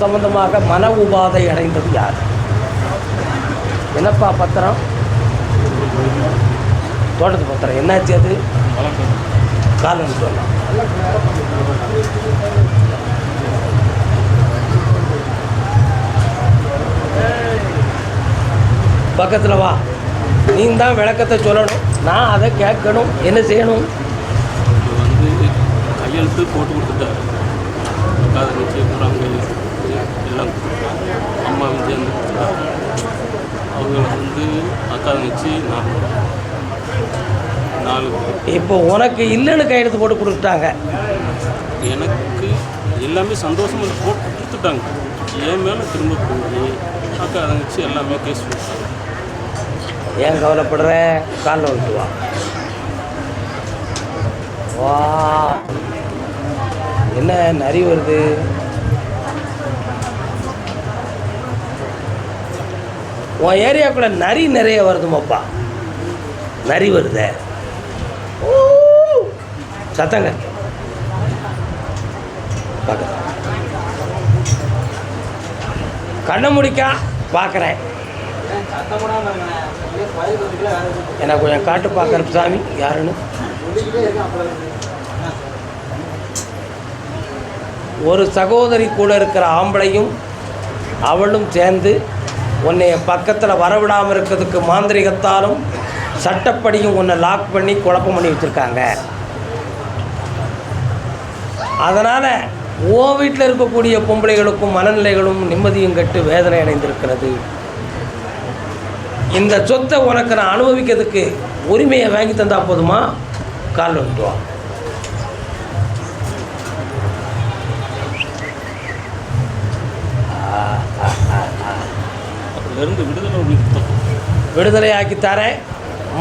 சம்பந்தமாக மன உபாதை அடைந்தது யார்? என்னப்பா பத்திரம்? தோட்டத்து பத்திரம். என்னாச்சு அது? காலம் சொல்லலாம். பக்கத்தில் வா. நீ தான் விளக்கத்தை சொல்லணும், நான் அதை கேட்கணும். என்ன செய்யணும்? கையெழுத்து போட்டு கொடுத்துட்டாரு. காதை வச்சு எல்லாம் அம்மா வந்து அவங்க வந்து அக்கா வச்சு 4 இப்போ உனக்கு இல்லைன்னு கையெழுத்து போட்டு கொடுத்துட்டாங்க. எனக்கு எல்லாமே சந்தோஷமாக போட்டு கொடுத்துட்டாங்க. என் மேலே திரும்ப போய் அக்கா வச்சு எல்லாமே கேஸ் கொடுத்தாங்க. ஏன் கவலைப்படுற? காலில் விட்டு வா. வா, என்ன நரி வருது? உன் ஏரியாக்குள்ள நரி நிறைய வருதுமாப்பா. நரி வருத சத்தங்க. கண்ணை முடிக்கா பார்க்குறேன். எனக்கு கொஞ்சம் காட்டு பார்க்குற சாமி யாருன்னு. ஒரு சகோதரி கூட இருக்கிற ஆம்பளையும் அவளும் சேர்ந்து உன்னைய பக்கத்தில் வரவிடாமல் இருக்கிறதுக்கு மாந்திரிகத்தாலும் சட்டப்படியும் உன்னை லாக் பண்ணி குழப்பம் பண்ணி வச்சுருக்காங்க. அதனால் ஓ வீட்டில் இருக்கக்கூடிய பொம்பளைகளுக்கும் மனநிலைகளும் நிம்மதியும் கட்டு வேதனை அடைந்திருக்கிறது. இந்த சொத்தை உனக்கு நான் அனுபவிக்கிறதுக்கு உரிமையை வாங்கி தந்தா போதுமா? காலில் விட்டுவான். விடுதலை ஆக்கி தரேன்.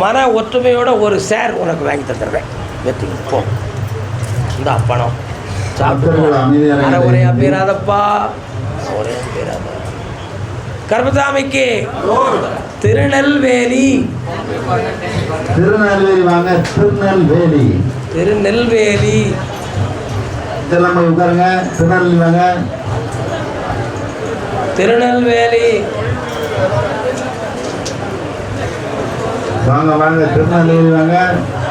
மன ஒற்றுமையோட ஒரு ஷேர் உனக்கு வாங்கி தந்துடுறேன். வெற்றி போ. இந்த பணம் சாப்பிட்டு ஒரே பேராதப்பா, ஒரே பேராத. கர்மசாமிக்கு திருநெல்வேலி. திருநெல்வேலி வாங்க. திருநெல்வேலி, திருநெல்வேலி. இதெல்லாம் உட்காருங்க. திருநெல்வேலி வாங்க. திருநெல்வேலி வாங்க வாங்க. திருநெல்வேலி வாங்க.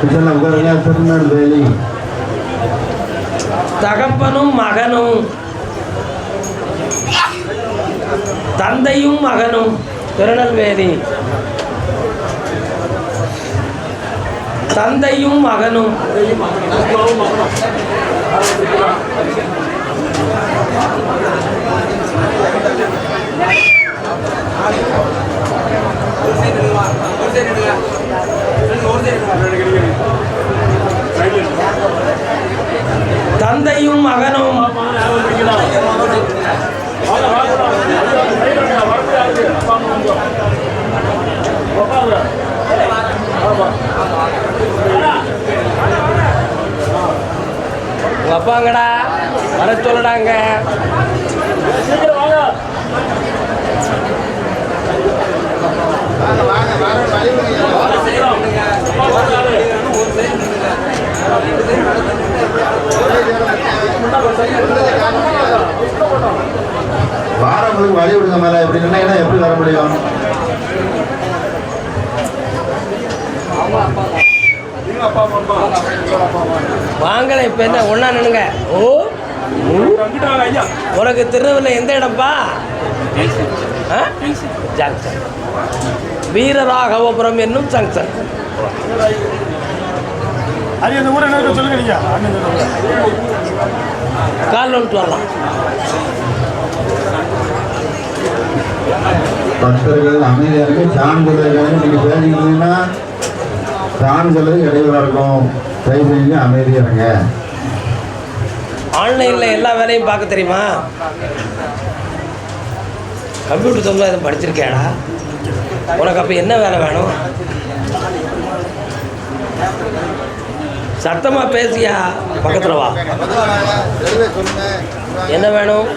இதெல்லாம் உட்காருங்க. திருநெல்வேலி. தகப்பனும் மகனும், தந்தையும் மகனும். திருநெல்வேலி தந்தையும் மகனும். தந்தையும் மகனும். அப்பாங்கடா வர சொல்லடாங்க. வாரங்களுக்கு வழி விடுங்க மேல. எப்படி நின்னா எப்படி வர முடியும்? வாங்கல. இப்ப என்ன ஒன்னா நின்னுங்க. ஓ, உனக்கு திருநெல்வேலியில் எந்த இடம்பா? ஜங்ஷன், வீரராகவபுரம் என்னும் ஜங்ஷன். காலில் விட்டு வரலாம். பக்தர்கள் அமைதியாக இருக்கு. சான்குதல்கள் நீங்க பேசிக்கிட்டீங்கன்னா சான்களுக்கு இடையூறா இருக்கும். தயவு செஞ்சு அமைதியாக இருங்க. ஆன்லைனில் எல்லா வேலையும் பார்க்க தெரியுமா? கம்ப்யூட்டர் சொந்தமாக இதை படிச்சிருக்கேடா. உனக்கு அப்போ என்ன வேலை வேணும்? சத்தமாக பேசியா. பக்கத்தில் வா. என்ன வேணும்?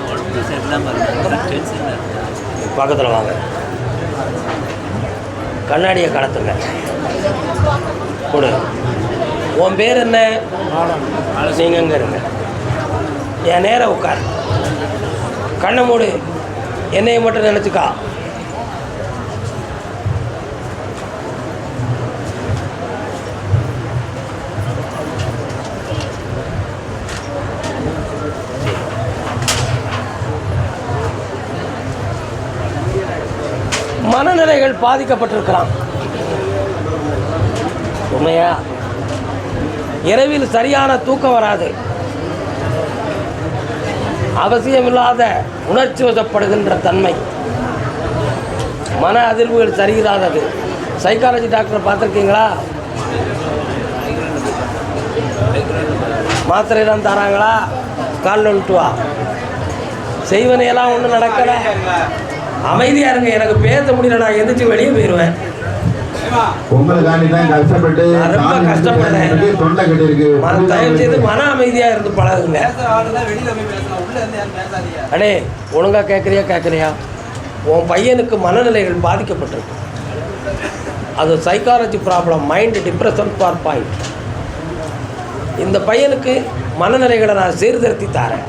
பக்கத்தில் வாங்க. கண்ணாடியை கடத்துங்க. கொடு. உன் பேர் என்ன? நீங்கள் எங்கே இருங்க. என் நேரம் உட்கார். கண்ணை மூடு, என்னையை மட்டும் நினச்சிக்கா. மனநிலைகள் பாதிக்கப்பட்டிருக்கிறான். உண்மையா? இரவில் சரியான தூக்கம் வராது, அவசியமில்லாத உணர்ச்சி வசப்படுகின்ற தன்மை, மன அதிர்வுகள் சரியில்லாதது. சைக்காலஜி டாக்டரை பார்த்துருக்கீங்களா? மாத்திரையெல்லாம் தராங்களா? கால் வந்துட்டு வா. செய்வனையெல்லாம் ஒன்றும் நடக்கலை. அமைதியாக இருங்க, எனக்கு பேச முடியல, நான் எந்திரிச்சு வெளியே போயிடுவேன். உங்களுக்காண்டி தான் கஷ்டப்பட்டு ரொம்ப கஷ்டப்படுறேன். தொண்டை கட்டி இருக்கு. தயவு செய்து மன அமைதியாக இருந்து பழகுங்க. அடே, ஒழுங்காக கேட்குறியா? உன் பையனுக்கு மனநிலைகள் பாதிக்கப்பட்டிருக்கு. அது psychology problem, mind depression for point. இந்த பையனுக்கு மனநிலைகளை நான் சீர்திருத்தி தரேன்.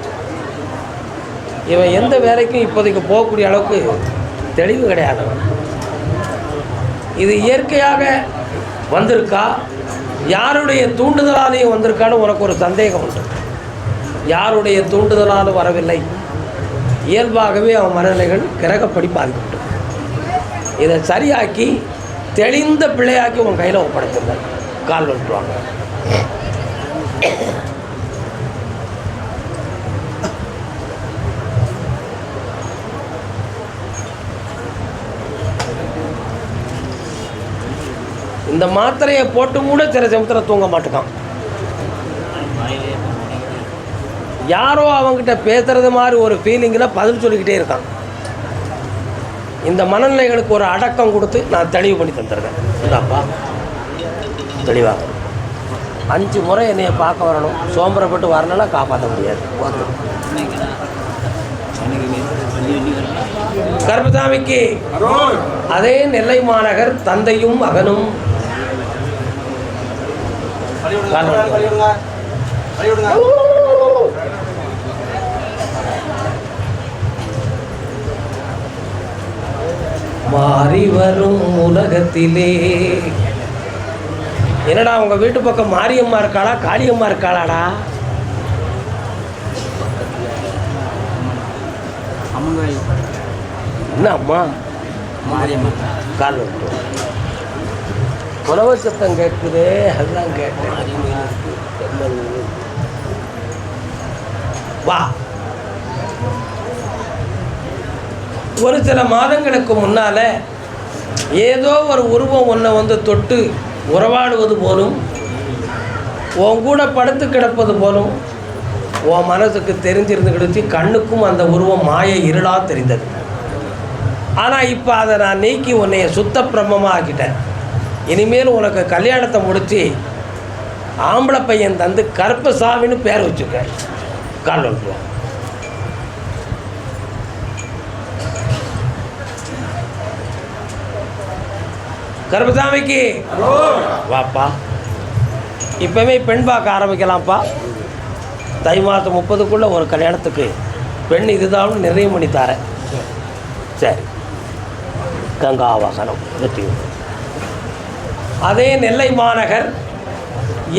இவன் எந்த வேலைக்கும் இப்போதைக்கு போகக்கூடிய அளவுக்கு தெளிவு கிடையாது. இது இயற்கையாக வந்திருக்கா, யாருடைய தூண்டுதலாலேயும் வந்திருக்கான்னு உனக்கு ஒரு சந்தேகம் உண்டு. யாருடைய தூண்டுதலாலும் வரவில்லை, இயல்பாகவே அவன் மனநிலைகள் கிரகப்படி பாதிக்கப்பட்டு. இதை சரியாக்கி தெளிந்த பிள்ளையாக்கி உன் கையில் ஒப்படைச்சிருந்த கால் விட்டுருவாங்க. இந்த மாத்திரையை போட்டு கூட சில சமயத்தில் தூங்க மாட்டேக்கான். யாரோ அவங்ககிட்ட பேசுறது மாதிரி ஒரு ஃபீலிங்கில் பதில் சொல்லிக்கிட்டே இருக்கான். இந்த மனநிலைகளுக்கு ஒரு அடக்கம் கொடுத்து நான் தெளிவு பண்ணி தந்துடுறேன். இந்தாப்பா தெளிவாக 5 முறை என்னையை பார்க்க வரணும். சோம்பரப்பட்டு வரணும்னா காப்பாற்ற முடியாது. கருப்பசாமிக்கு அதே நெல்லை மாநகர் தந்தையும் மகனும் மாறி வரும் உலகத்திலே. என்னடா உங்க வீட்டு பக்கம் மாரியம்மா இருக்காளா காளியம்மா இருக்காளாடா? என்ன அம்மா? மாரியம்மா கால் விட்டு உழவு சத்தம் கேட்குது, அதுதான் கேட்டேன். வா. ஒரு சில மாதங்களுக்கு முன்னால் ஏதோ ஒரு உருவம் ஒன்றை வந்து தொட்டு உறவாடுவது போலும், உன் கூட படுத்து கிடப்பது போலும் உன் மனசுக்கு தெரிஞ்சிருந்துக்கிடுச்சு. கண்ணுக்கும் அந்த உருவம் மாய இருளாக தெரிந்தது. ஆனால் இப்போ அதை நான் நீக்கி உன்னைய சுத்த பிரம்மமாக ஆக்கிட்டேன். இனிமேல் உனக்கு கல்யாணத்தை முடித்து ஆம்பளை பையன் தந்து கருப்பசாமின்னு பேர் வச்சுக்க. கால் வந்துடுவோம். கருப்பசாமிக்கு வாப்பா. இப்போவே பெண் பார்க்க ஆரம்பிக்கலாம்ப்பா. தை மாதம் 30க்குள்ளே ஒரு கல்யாணத்துக்கு பெண் இதுதான் நிர்ணயம் பண்ணி தரேன். சரி, கங்காவாசனம் வெற்றி. அதே நெல்லை மாநகர்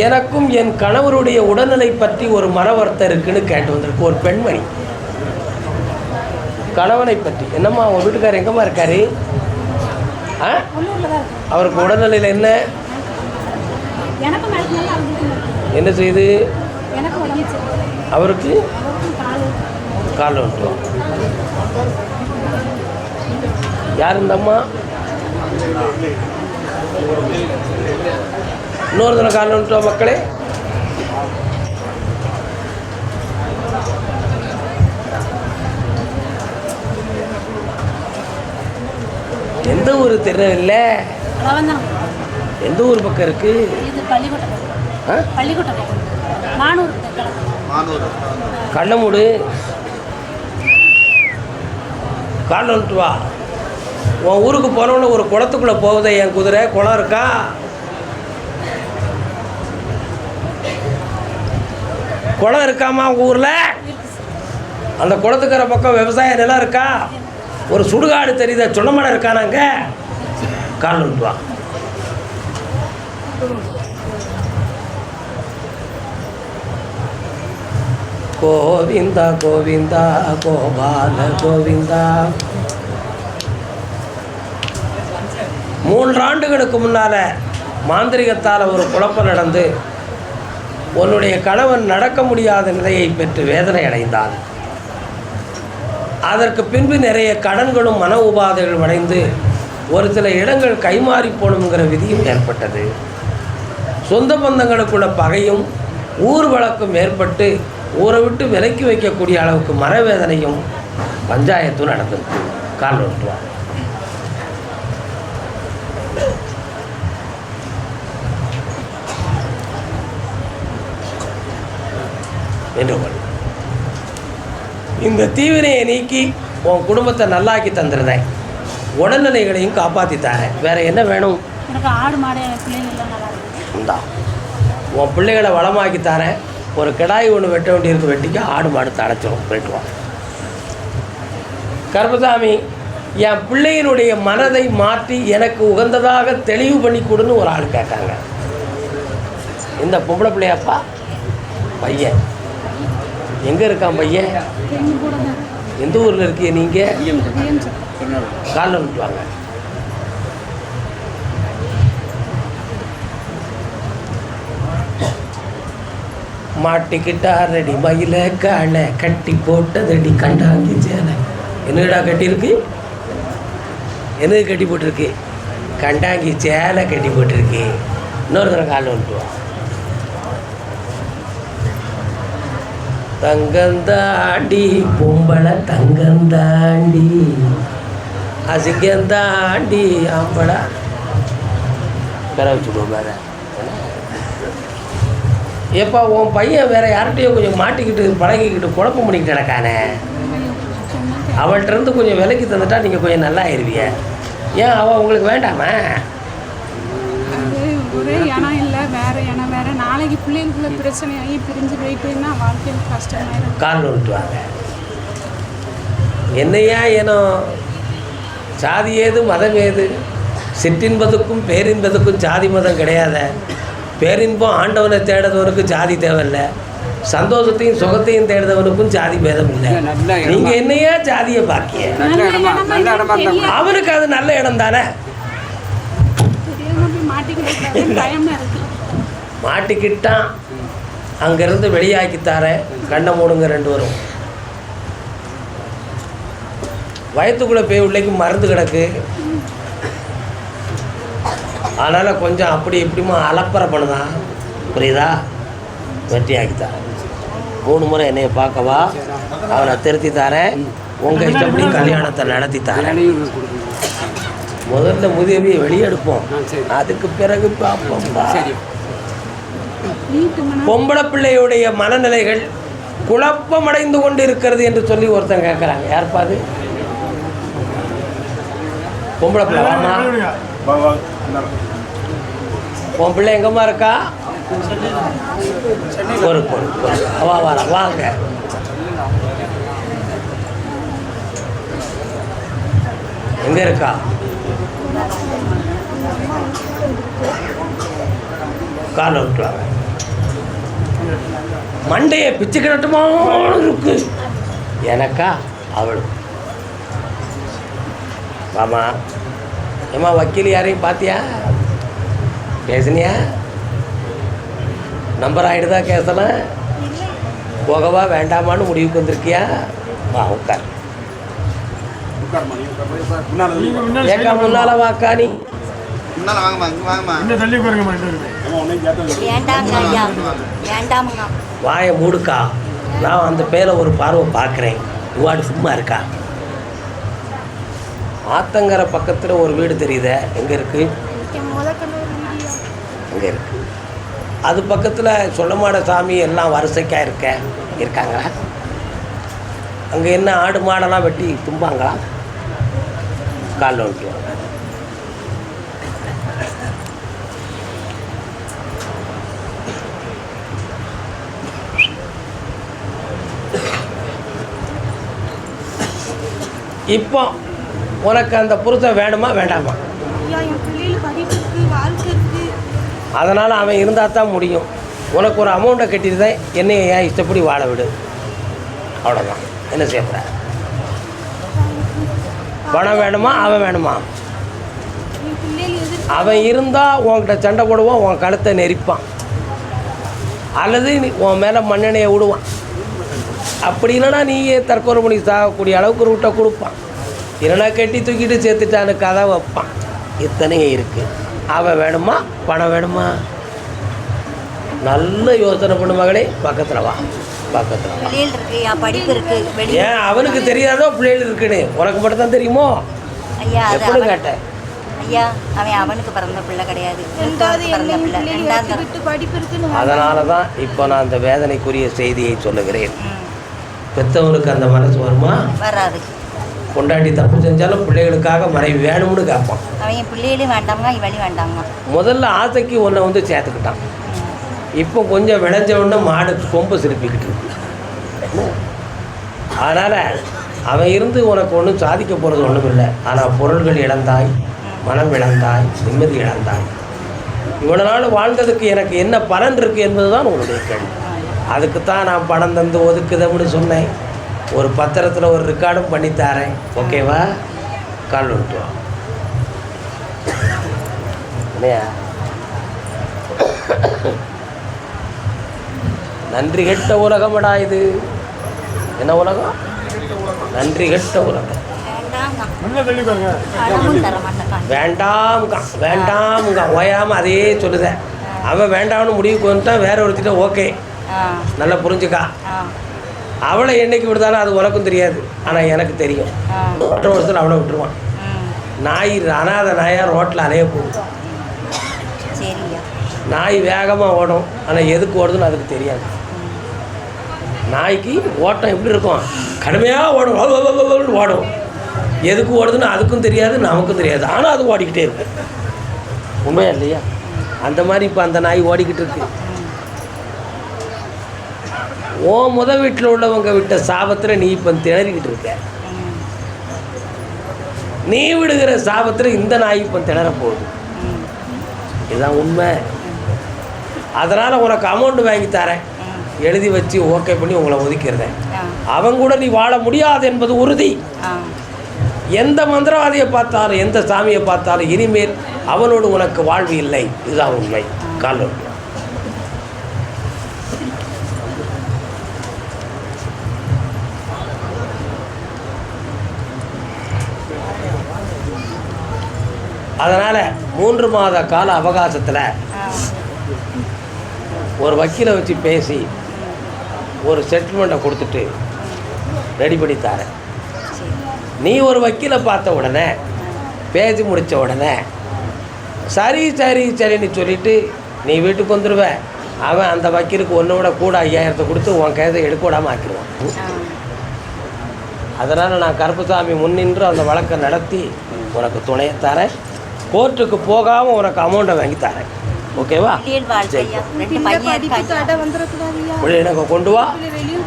எனக்கும் என் கணவருடைய உடல்நிலை பற்றி ஒரு மனவர்த்தம் இருக்குன்னு கேட்டு வந்திருக்கு ஒரு பெண்மணி. கணவனை பற்றி என்னம்மா உங்கள் வீட்டுக்காரர் எங்கம்மா இருக்காரு? அவருக்கு உடல்நிலையில் என்ன என்ன செய்யுது? அவருக்கு கால் வந்துட்டோம். யார் இந்த அம்மா? இன்னொரு தினம் கால் வந்துட்டோம் மக்களே. எந்த ஊர் தெரியல? எந்த ஊர் பக்கம் இருக்கு? கண்ணமூடு. கால் வந்துட்டு வா. உன் ஊருக்கு போனோன்னு ஒரு குளத்துக்குள்ளே போகுதே என் குதிரை, குளம் இருக்கா? குளம் இருக்காமா உங்கள் ஊரில்? அந்த குளத்துக்கிற பக்கம் விவசாய நிலம் இருக்கா? ஒரு சுடுகாடு தெரியுத சொன்னமனை இருக்கானாங்க? கால் விட்டுவா. கோவிந்தா கோவிந்தா கோபால கோவிந்தா. 3 ஆண்டுகளுக்கு முன்னால் மாந்திரிகத்தால் ஒரு குழப்பம் நடந்து உன்னுடைய கணவன் நடக்க முடியாத நிலையை பெற்று வேதனை அடைந்தான். அதற்கு பின்பு நிறைய கடன்களும் மன உபாதைகளும் அடைந்து ஒரு சில இடங்கள் கைமாறி போகணுங்கிற விதியும் ஏற்பட்டது. சொந்த பந்தங்களுக்குள்ள பகையும் ஊர் வழக்கும் ஏற்பட்டு ஊரை விட்டு விலக்கி வைக்கக்கூடிய அளவுக்கு மனவேதனையும் பஞ்சாயத்தும் நடந்திருக்கு. கால் ஓட்டுவான். இந்த தீவினையை நீக்கி உன் குடும்பத்தை நல்லாக்கி தந்துருந்தேன். உடல்நிலைகளையும் காப்பாற்றித்தாரேன். வேற என்ன வேணும்? இந்தா உன் பிள்ளைகளை வளமாக்கி தரேன். ஒரு கிடாய் ஒன்று வெட்ட வேண்டியிருக்கு, வெட்டிக்க ஆடு மாடு தடைச்சிடும். வெட்டுவான். கருப்பசாமி, என் பிள்ளையினுடைய மனதை மாற்றி எனக்கு உகந்ததாக தெளிவு பண்ணி கொடுன்னு ஒரு ஆள் கேட்காங்க. இந்த பொம்பளை பிள்ளையாப்பா பையன் எங்கே இருக்கான்? பையன் எந்த ஊரில் இருக்கீங்க நீங்கள்? காலில் விட்டுவாங்க. மாட்டிக்கிட்டா ரெடி மயில காலை கட்டி போட்டதடி கண்டாங்கி சேலை. என்னடா கட்டியிருக்கு? என்னது கட்டி போட்டிருக்கு? கண்டாங்கி சேலை கட்டி போட்டிருக்கு. இன்னொரு தடவை காலில் விட்டுவான். தங்கந்தாண்டி பொம்பளை தங்கந்தாண்டி அசிங்கந்தாண்டி ஆம்பளை பெற வச்சுடுவோம். வேற எப்போ உன் பையன் வேற யார்கிட்டையும் கொஞ்சம் மாட்டிக்கிட்டு பழகிக்கிட்டு குழப்பம் பண்ணிக்கிட்டு நடக்கானே, அவள்கிட்ட இருந்து கொஞ்சம் விலைக்கு தந்துட்டா நீங்கள் கொஞ்சம் நல்லா ஆயிடுவீங்க. ஏன் அவள் உங்களுக்கு வேண்டாமா? ஒரே இனம் இல்லை, வேற இனம் வேற. நாளைக்கு பிள்ளைங்களுக்குள்ள பிரச்சனையாகி பிரிஞ்சு போயிட்டுன்னா வாழ்க்கையில் கஷ்டமாயிடும். கால் விட்டுவாங்க. என்னையா இனம்? சாதி ஏது மதம் ஏது? சிற்றின்பதுக்கும் பேரின்பதுக்கும் ஜாதி மதம் கிடையாத. பேரின்பம் ஆண்டவனை தேடுறவனுக்கு ஜாதி தேவையில்லை, சந்தோஷத்தையும் சுகத்தையும் தேடுறவனுக்கும் ஜாதி பேதம் இல்லை. நீங்கள் என்னையா ஜாதியை பாக்கிய? அவனுக்கு அது நல்ல இடம் தானே. மாட்டிக்கிட்டான். அங்கேருந்து வெளியாக்கித்தாரேன். கண்ணை மூடுங்க 2 வரும். வயத்துக்குள்ளே போய் உள்ளேக்கு மருந்து கிடக்கு. அதனால் கொஞ்சம் அப்படி இப்படிமா அலப்பறை பண்ணுதான். புரியுதா? வெட்டி ஆக்கித்தாரேன். 3 முறை என்னையை பார்க்கவா, அவனை திருத்தி தாரேன். உங்கள் இஷ்டப்படி கல்யாணத்தை நடத்தி தாரேன். முதல்ல முதியவியை வெளியெடுப்போம், அதுக்கு பிறகு பார்ப்போம். பொம்பளை பிள்ளையுடைய மனநிலைகள் குழப்பமடைந்து கொண்டு இருக்கிறது என்று சொல்லி ஒருத்தன் கேட்குறாங்க. யார்ப்பாது? பொம்பளை பிள்ளை வாமா, உன் பிள்ளை எங்கம்மா இருக்கா? ஒரு வா வர வாங்க. எங்க இருக்கா? காலை விட்டுவாங்க. மண்டையை பிச்சு கிடட்டுமா இருக்கு எனக்கா? அவள் வாமா. ஏம்மா வக்கீல் யாரையும் பார்த்தியா? பேசுனியா? நம்பர் ஆகிடுதா கேசலாம்? போகவா வேண்டாமான்னு முடிவுக்கு வந்திருக்கியா? வா உட்கார். ஏக்கா முன்னால வாக்கா. நீ வாயை மூடுக்கா. நான் அந்த பேரை ஒரு பார்வை பார்க்குறேன். இவாடு சும்மா இருக்கா? ஆத்தங்கரை பக்கத்தில் ஒரு வீடு தெரியுதே, எங்கே இருக்குது? அங்கே இருக்கு. அது பக்கத்தில் சொல்லமாட சாமி எல்லாம் வரிசைக்காக இருக்காங்களா? அங்கே என்ன ஆடு மாடெல்லாம் வெட்டி தும்பாங்களா? காலில் விட்டுருவாங்க. இப்போ உனக்கு அந்த புருஷன் வேணுமா வேண்டாமா? ஐயா என் பிள்ளைகள் படிப்பு இருக்குது, வாழ்க்கை இருக்குது. அதனால் அவன் இருந்தால் தான் முடியும். உனக்கு ஒரு அமௌண்ட்டை கட்டிட்டு தான் என்னைய ஏன் இஷ்டப்படி வாழ விடு, அவ்வளோதான். என்ன செய்யப்படுற? பணம் வேணுமா அவன் வேணுமா? என் பிள்ளைகள் எதிர்த்து அவன் இருந்தால் உன்கிட்ட சண்டை போடுவான், உன் கழுத்தை நெரிப்பான், அல்லது உன் மேலே மண்ணெண்ணையை விடுவான். அப்படி இல்லைனா நீயே தற்கொலை பண்ணி சாகக்கூடிய அளவுக்கு ரூட்டை கொடுப்பான். இல்லைனா கட்டி தூக்கிட்டு சேர்த்துட்டான்னு கதை வைப்பான். இத்தனையும் இருக்குது. அவன் வேணுமா பணம் வேணுமா? நல்ல யோசனை பண்ணு மகளே. பக்கத்தில் வா, பக்கத்தில் வா. பிள்ளைகள் இருக்கு, படிப்பு இருக்கு. ஏன் அவனுக்கு தெரியாதோ பிள்ளைகள் இருக்குன்னு? உனக்கு மட்டும் தான் தெரியுமோ? ஐயா எப்படி கேட்டேன்? ஐயா அவனுக்கு பிறந்த பிள்ளை கிடையாது, ரெண்டாவது பிறந்த என் பிள்ளை. பிள்ளைகள் ரெண்டாவது விட்டு படிப்பு இருக்குன்னு அதனால தான் இப்போ நான் அந்த வேதனைக்குரிய செய்தியை சொல்லுகிறேன். பெற்றவனுக்கு அந்த மனசு வருமா? வராது. கொண்டாடி தப்பு செஞ்சாலும் பிள்ளைகளுக்காக மனைவி வேணும்னு கேட்பான். அவன் என் பிள்ளைகளும் வேண்டாங்க, இவளையும் வேண்டாங்க. முதல்ல ஆசைக்கு ஒன்றை வந்து சேர்த்துக்கிட்டான். இப்போ கொஞ்சம் விளைஞ்சவொன்னே மாடு கொம்பு சிரிப்பிக்கிட்டு இருக்கு. அதனால் அவன் இருந்து உனக்கு ஒன்றும் சாதிக்க போகிறது ஒன்றும் இல்லை. ஆனால் பொருள்கள் இழந்தாய், மனம் இழந்தாய், நிம்மதி இழந்தாய். இவ்வளோ நாள் வாழ்ந்ததுக்கு எனக்கு என்ன பலன் இருக்குது என்பது தான் உன்னுடைய கேள்வி. அதுக்கு தான் நான் பணம் தந்து ஒதுக்குதம்னு சொன்னேன். ஒரு பத்திரத்தில் ஒரு ரெக்கார்டும் பண்ணித்தாரேன். ஓகேவா? கால் விட்டுவா இல்லையா? நன்றி கெட்ட உலகமடா இது. என்ன உலகம்? நன்றி கெட்ட உலகம். வேண்டாம்ங்க ஓயாமல் அதையே சொல்லுதேன். அவன் வேண்டாம்னு முடிவுக்கு வந்துட்டான், வேற ஒருத்திட்ட ஓகே நல்லா புரிஞ்சுக்கா. அவளை என்னைக்கு விடுதாலும் அது உனக்கும் தெரியாது, ஆனால் எனக்கு தெரியும். ஒற்றை வருஷத்தில் அவளை விட்டுருவான். நாய் அனாத நாயாக ரோட்டில் அலைய போகும். நாய் வேகமாக ஓடும், ஆனால் எதுக்கு ஓடுதுன்னு அதுக்கு தெரியாது. நாய்க்கு ஓட்டம் எப்படி இருக்கும்? கடுமையாக ஓடும், ஓடும். எதுக்கு ஓடுதுன்னு அதுக்கும் தெரியாது, நமக்கும் தெரியாது. ஆனால் அது ஓடிக்கிட்டே இருக்கு. உண்மையா இல்லையா? அந்த மாதிரி இப்போ அந்த நாய் ஓடிக்கிட்டு இருக்கு. ஓ வீட்டில் உள்ளவங்க விட்ட சாபத்தில் நீ இப்போ திணறிக்கிட்டு இருக்க. நீ விடுகிற சாபத்தில் இந்த நாய் இப்போ திணற போகுது. இதுதான் உண்மை. அதனால் உனக்கு அமௌண்ட் வாங்கி தரேன், எழுதி வச்சு ஓகே பண்ணி உங்களை ஒதுக்கிறேன். அவன் கூட நீ வாழ முடியாது என்பது உறுதி. எந்த மந்திரவாதியை பார்த்தாலும் எந்த சாமியை பார்த்தாலும் இனிமேல் அவனோடு உனக்கு வாழ்வு இல்லை. இதுதான் உண்மை. கால் அதனால் 3 மாத கால அவகாசத்தில் ஒரு வக்கீலை வச்சு பேசி ஒரு செட்டில்மெண்ட்டை கொடுத்துட்டு ரெடி பண்ணி தரேன். நீ ஒரு வக்கீலை பார்த்த உடனே பேசி முடித்த உடனே சரி சரி சரின்னு சொல்லிவிட்டு நீ வீட்டுக்கு வந்துடுவ. அவன் அந்த வக்கீலுக்கு ஒன்று விட கூட 5000 கொடுத்து உன் கைதை எடுக்க விடாமல் ஆக்கிடுவான். அதனால் நான் கருப்பசாமி முன்னின்று அந்த வழக்கை நடத்தி உனக்கு துணையை தரேன். கோர்ட்டுக்கு போகாமல் உனக்கு அமௌண்ட்டை வாங்கி தரேன். ஓகேவா? எனக்கு கொண்டு வா,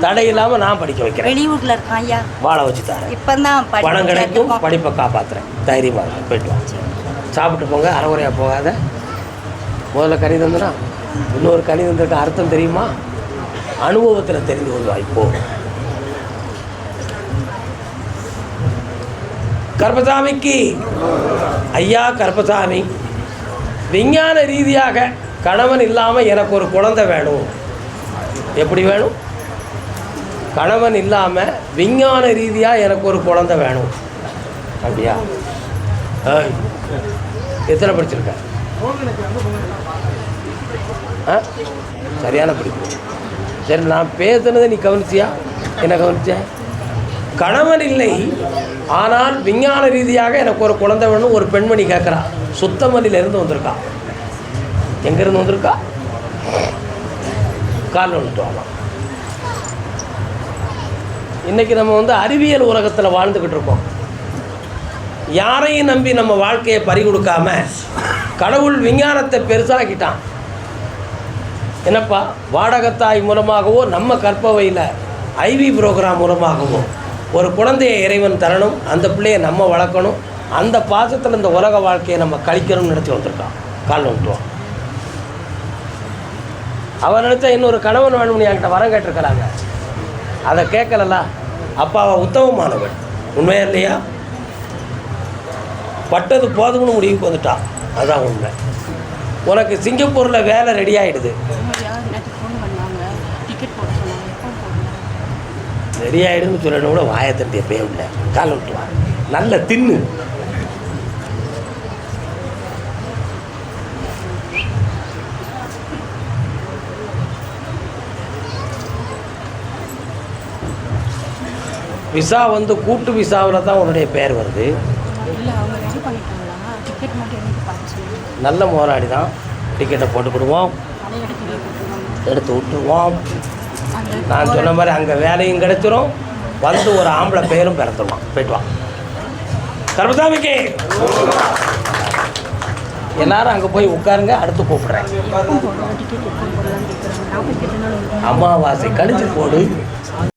தடை இல்லாமல் நான் படிக்க வைக்கிறேன். வெளியூரில் இருக்கான் ஐயா, வாழ வச்சு தரேன். இப்போ தான் பணம் கிடைக்கும், படிப்பை காப்பாற்றுறேன். தைரியமாக இருக்கும். போய்ட்டு வா, சாப்பிட்டு போங்க. அரைகுறையாக போகாத. முதல்ல கனி தந்துனா இன்னொரு கனி தந்திருக்க அர்த்தம் தெரியுமா? அனுபவத்தில் தெரிந்து கொள்வா. இப்போ கருப்பசாமிக்கு ஐயா கருப்பசாமி, விஞ்ஞான ரீதியாக கணவன் இல்லாமல் எனக்கு ஒரு குழந்தை வேணும். எப்படி வேணும்? கணவன் இல்லாமல் விஞ்ஞான ரீதியாக எனக்கு ஒரு குழந்தை வேணும். அப்படியா? எத்தனை படிச்சிருக்க? சரியான படிப்பு. சரி, நான் பேசுனதை நீ கவனிச்சியா? என்ன கவனிச்ச? கணவன் இல்லை, ஆனால் விஞ்ஞான ரீதியாக எனக்கு ஒரு குழந்தை வேணும் ஒரு பெண்மணி கேட்குறா. சுத்தமல்லியிலேருந்து வந்திருக்கா. எங்கேருந்து வந்திருக்கா? கால் வந்துட்டு வாங்கலாம். இன்றைக்கி நம்ம அறிவியல் உலகத்தில் வாழ்ந்துக்கிட்டு இருக்கோம். யாரையும் நம்பி நம்ம வாழ்க்கையை பறி கொடுக்காம கடவுள் விஞ்ஞானத்தை பெருசாக்கிட்டான். என்னப்பா, வாடகத்தாய் மூலமாகவோ நம்ம கற்பவையில் ஐவி ப்ரோக்ராம் மூலமாகவோ ஒரு குழந்தையை இறைவன் தரணும், அந்த பிள்ளையை நம்ம வளர்க்கணும், அந்த பாசத்தில் இந்த உலக வாழ்க்கையை நம்ம கழிக்கணும்னு நினச்சி வந்திருக்கான். கால் வந்துட்டுவான். அவன் நினச்சா இன்னொரு கணவன் வேணும்னு என்கிட்ட வரம் கேட்டிருக்கிறாங்க. அதை கேட்கலல்ல. அப்பாவை உத்தமமானவன், உண்மையா இல்லையா? பட்டது போதும்னு முடிவுக்கு வந்துட்டான். அதுதான் உண்மை. உனக்கு சிங்கப்பூரில் வேலை ரெடி ஆகிடுது. ரெடி ஆகிடுன்னு சொல்லணும் கூட வாயை தட்டி எப்பயே இல்லை. கால் விட்டுவான். நல்ல தின்னு. விசா வந்து கூட்டு விசாவில் தான் உன்னுடைய பேர் வருது. நல்ல முதலாளி தான். டிக்கெட்டை போட்டுக்கிடுவோம், எடுத்து விட்டுருவோம். நான் சொன்ன மாதிரி அங்கே வேலையும் கிடைச்சிரும், வந்து ஒரு ஆம்பளை பேரும் பிறந்துடுவான். போயிட்டு வான். கர்மசாமிக்கு எல்லாரும் அங்கே போய் உட்காருங்க. அடுத்து கூப்பிட்றேன். அமாவாசை கழிச்சு போடு.